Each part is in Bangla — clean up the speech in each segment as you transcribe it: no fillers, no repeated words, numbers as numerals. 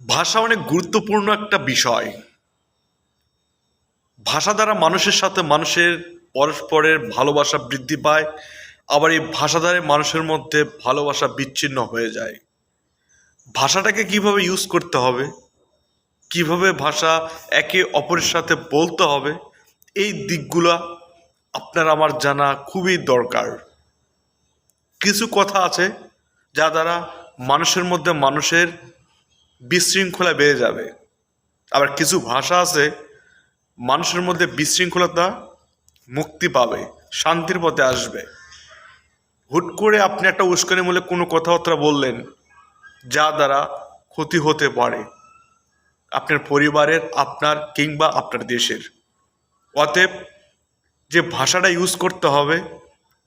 ভাষা অনেক গুরুত্বপূর্ণ একটা বিষয়। ভাষা দ্বারা মানুষের সাথে মানুষের পরস্পরের ভালোবাসা বৃদ্ধি পায়, আবার এই ভাষা দ্বারা মানুষের মধ্যে ভালোবাসা বিচ্ছিন্ন হয়ে যায়। ভাষাটাকে কিভাবে ইউজ করতে হবে, কিভাবে ভাষা একে অপরের সাথে বলতে হবে, এই দিকগুলো আপনার আমার জানা খুবই দরকার। কিছু কথা আছে যা দ্বারা মানুষের মধ্যে মানুষের বিশৃঙ্খলা বেড়ে যাবে, আবার কিছু ভাষা আছে মানুষের মধ্যে বিশৃঙ্খলতা মুক্তি পাবে, শান্তির পথে আসবে। হুট করে আপনি একটা উস্কানিমূলক কোনো কথাবার্তা বললেন যা দ্বারা ক্ষতি হতে পারে আপনার পরিবারের, আপনার কিংবা আপনার দেশের। অতএব যে ভাষাটা ইউজ করতে হবে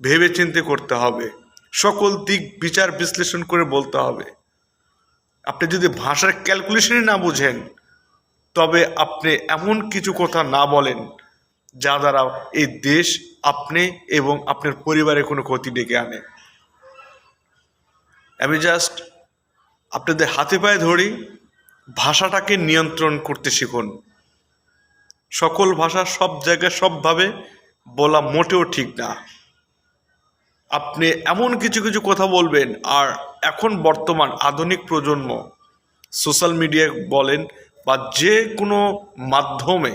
ভেবে চিন্তে করতে হবে, সকল দিক বিচার বিশ্লেষণ করে বলতে হবে। আপনি যদি ভাষার ক্যালকুলেশনই না বুঝেন তবে আপনি এমন কিছু কথা না বলেন যা দ্বারা এই দেশ, আপনি এবং আপনার পরিবারে কোনো ক্ষতি ডেকে আনে। আমি জাস্ট আপনাদের হাতে পায়ে ধরি, ভাষাটাকে নিয়ন্ত্রণ করতে শিখুন। সকল ভাষা সব জায়গায় সবভাবে বলা মোটেও ঠিক না। আপনি এমন কিছু কিছু কথা বলবেন, আর এখন বর্তমান আধুনিক প্রজন্ম সোশ্যাল মিডিয়ায় বলেন বা যে কোনো মাধ্যমে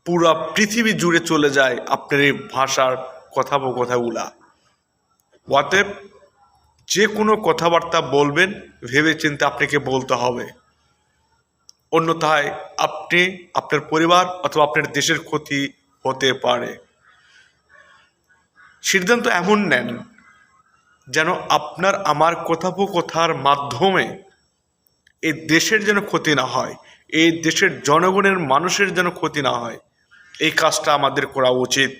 পুরা পৃথিবী জুড়ে চলে যায় আপনার এই ভাষার কথাগুলা। অতএব যে কোনো কথাবার্তা বলবেন ভেবে চিন্তে আপনাকে বলতে হবে, অন্যথায় আপনি, আপনার পরিবার অথবা আপনার দেশের ক্ষতি হতে পারে। সিদ্ধান্ত এমন নেন যেন আপনার আমার কথোপকথার মাধ্যমে এই দেশের যেন ক্ষতি না হয়, এই দেশের জনগণের মানুষের যেন ক্ষতি না হয়। এই কাজটা আমাদের করা উচিত।